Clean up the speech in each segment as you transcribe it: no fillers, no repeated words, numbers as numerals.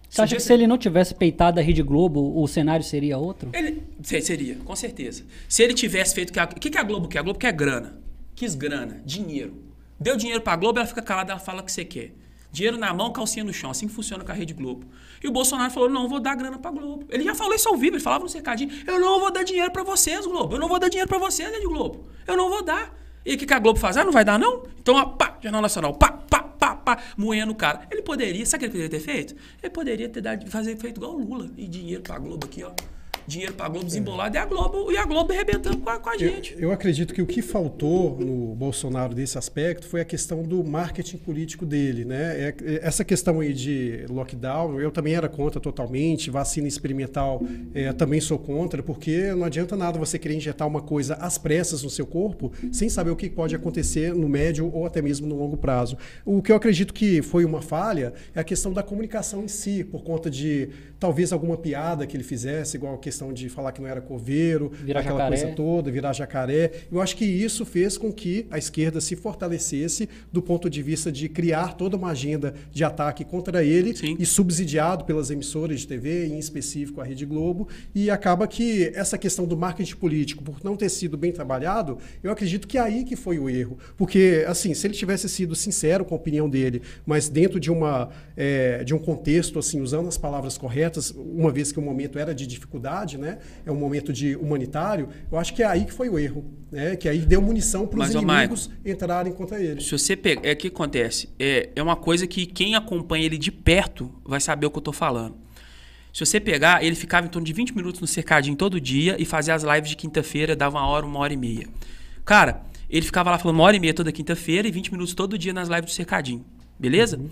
Você acha que se ele não tivesse peitado a Rede Globo, o cenário seria outro? Seria, com certeza. Se ele tivesse feito... O que a Globo quer? A Globo quer grana. Quis grana, dinheiro. Deu dinheiro pra Globo, ela fica calada, ela fala o que você quer. Dinheiro na mão, calcinha no chão. Assim que funciona com a Rede Globo. E o Bolsonaro falou, não vou dar grana pra Globo. Ele já falou isso ao vivo, ele falava no cercadinho, eu não vou dar dinheiro pra vocês, Globo. Eu não vou dar dinheiro pra vocês, Rede Globo. Eu não vou dar. E o que a Globo faz? Ah, não vai dar não? Então, ó, pá, Jornal Nacional, pá, moendo o cara. Ele poderia, sabe o que ele poderia ter feito? Ele poderia ter feito igual o Lula. E dinheiro pra Globo aqui, ó. Dinheiro pra Globo desembolado e a Globo arrebentando com a gente. Eu acredito que o que faltou no Bolsonaro desse aspecto foi a questão do marketing político dele, né? Essa questão aí de lockdown, eu também era contra totalmente, vacina experimental também sou contra, porque não adianta nada você querer injetar uma coisa às pressas no seu corpo sem saber o que pode acontecer no médio ou até mesmo no longo prazo. O que eu acredito que foi uma falha é a questão da comunicação em si, por conta de talvez alguma piada que ele fizesse, igual a questão de falar que não era coveiro, virar aquela jacaré. coisa toda, virar jacaré. Eu acho que isso fez com que a esquerda se fortalecesse do ponto de vista de criar toda uma agenda de ataque contra ele. Sim. E subsidiado pelas emissoras de TV, em específico a Rede Globo, e acaba que essa questão do marketing político, por não ter sido bem trabalhado, eu acredito que é aí que foi o erro. Porque, assim, se ele tivesse sido sincero com a opinião dele, mas dentro de um contexto, assim, usando as palavras corretas, uma vez que o momento era de dificuldade, né? É um momento de humanitário, eu acho que é aí que foi o erro, né? Que aí deu munição para os inimigos entrarem contra ele. Se você pegar, o que acontece? É uma coisa que quem acompanha ele de perto vai saber o que eu tô falando. Se você pegar, ele ficava em torno de 20 minutos no cercadinho todo dia e fazia as lives de quinta-feira, dava 1 hora e meia. Cara, ele ficava lá falando 1 hora e meia toda quinta-feira e 20 minutos todo dia nas lives do cercadinho. Beleza? Uhum.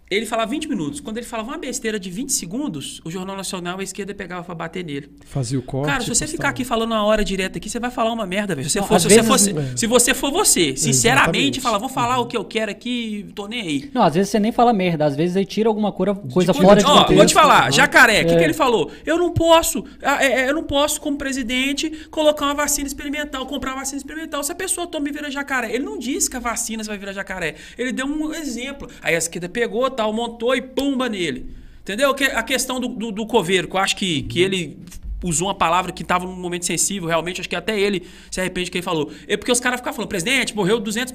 Ele falava 20 minutos. Quando ele falava uma besteira de 20 segundos, o Jornal Nacional, a esquerda pegava pra bater nele. Fazia o corte. Cara, se você ficar aqui falando uma hora direta aqui, você vai falar uma merda, velho. Se você for você, sinceramente, falar, vou falar o que eu quero aqui, tô nem aí. Não, às vezes você nem fala merda, às vezes ele tira alguma coisa fora de contexto. Vou te falar, Jacaré, o que ele falou? Eu não posso, como presidente, colocar uma vacina experimental, comprar uma vacina experimental. Se a pessoa toma e vira jacaré. Ele não disse que a vacina vai virar jacaré. Ele deu um exemplo. Aí a esquerda pegou, tal, montou e pumba nele. Entendeu? A questão do coveiro, que eu acho que ele usou uma palavra que estava num momento sensível, realmente, acho que até ele se arrepende do que ele falou. É porque os caras ficavam falando, presidente, morreu 200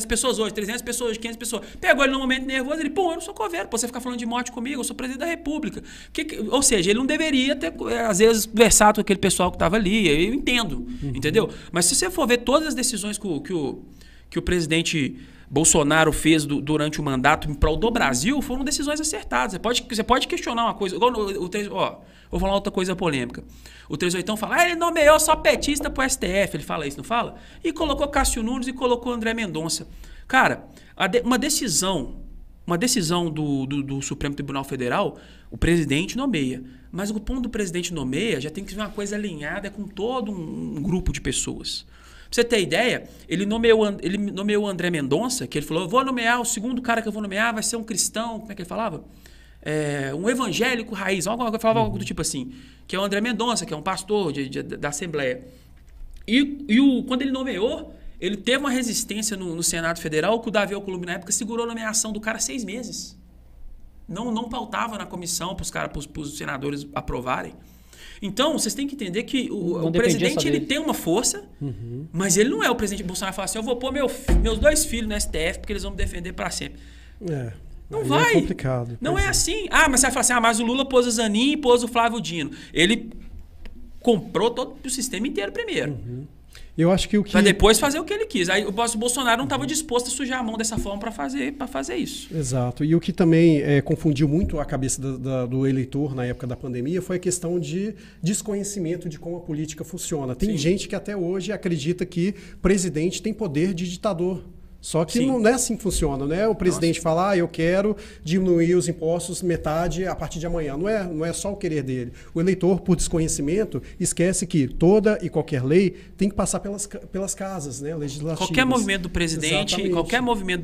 pessoas hoje, 300 pessoas, 500 pessoas. Pegou ele num momento nervoso, ele, eu não sou coveiro, você ficar falando de morte comigo, eu sou presidente da República. Ou seja, ele não deveria ter, às vezes, conversado com aquele pessoal que estava ali, eu entendo, entendeu? Mas se você for ver todas as decisões que o presidente Bolsonaro fez durante o mandato em prol do Brasil, foram decisões acertadas. Você pode questionar uma coisa. Igual vou falar outra coisa polêmica. O 38 fala, ele nomeou só petista pro STF. Ele fala isso, não fala? E colocou Cássio Nunes e colocou André Mendonça. Cara, uma decisão do Supremo Tribunal Federal, o presidente nomeia. Mas o ponto do presidente nomeia já tem que ser uma coisa alinhada com todo um grupo de pessoas. Pra você ter ideia, ele nomeou o André Mendonça, que ele falou, eu vou nomear, o segundo cara que eu vou nomear vai ser um cristão, como é que ele falava? Um evangélico raiz, falava algo do tipo assim, que é o André Mendonça, que é um pastor da Assembleia. Quando ele nomeou, ele teve uma resistência no Senado Federal, que o Davi Alcolumbre, na época, segurou a nomeação do cara 6 meses. Não pautava na comissão para os senadores aprovarem. Então, vocês têm que entender que o presidente ele tem uma força, mas ele não é o presidente Bolsonaro falar assim, eu vou pôr meus 2 filhos no STF porque eles vão me defender para sempre. Não vai. É complicado. Não é assim. Mas você vai falar assim, mas o Lula pôs o Zanin e pôs o Flávio Dino. Ele comprou todo o sistema inteiro primeiro. Eu acho que Pra depois fazer o que ele quis. Aí o Bolsonaro não estava disposto a sujar a mão dessa forma para fazer isso. Exato. E o que também confundiu muito a cabeça do eleitor na época da pandemia foi a questão de desconhecimento de como a política funciona. Tem gente que até hoje acredita que presidente tem poder de ditador. Só que não é assim que funciona, né? O presidente fala, eu quero diminuir os impostos metade a partir de amanhã. Não é só o querer dele. O eleitor, por desconhecimento, esquece que toda e qualquer lei tem que passar pelas casas, né, legislativas. Qualquer movimento do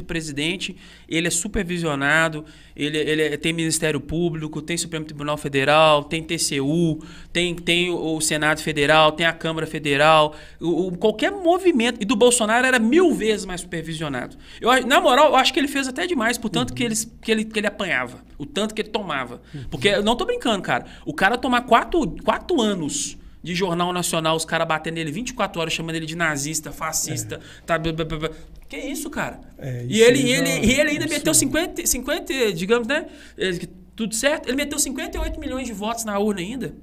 presidente, ele é supervisionado, ele tem Ministério Público, tem Supremo Tribunal Federal, tem TCU, tem o Senado Federal, tem a Câmara Federal. Qualquer movimento, e do Bolsonaro era 1000 vezes mais supervisionado supervisionado. Na moral, eu acho que ele fez até demais, por tanto que ele apanhava, o tanto que ele tomava. Porque, eu não tô brincando, cara, o cara tomar 4 anos de Jornal Nacional, os caras batendo nele 24 horas, chamando ele de nazista, fascista, tá, que isso, cara? E ele ainda meteu 50, digamos, né? Tudo certo? Ele meteu 58 milhões de votos na urna ainda.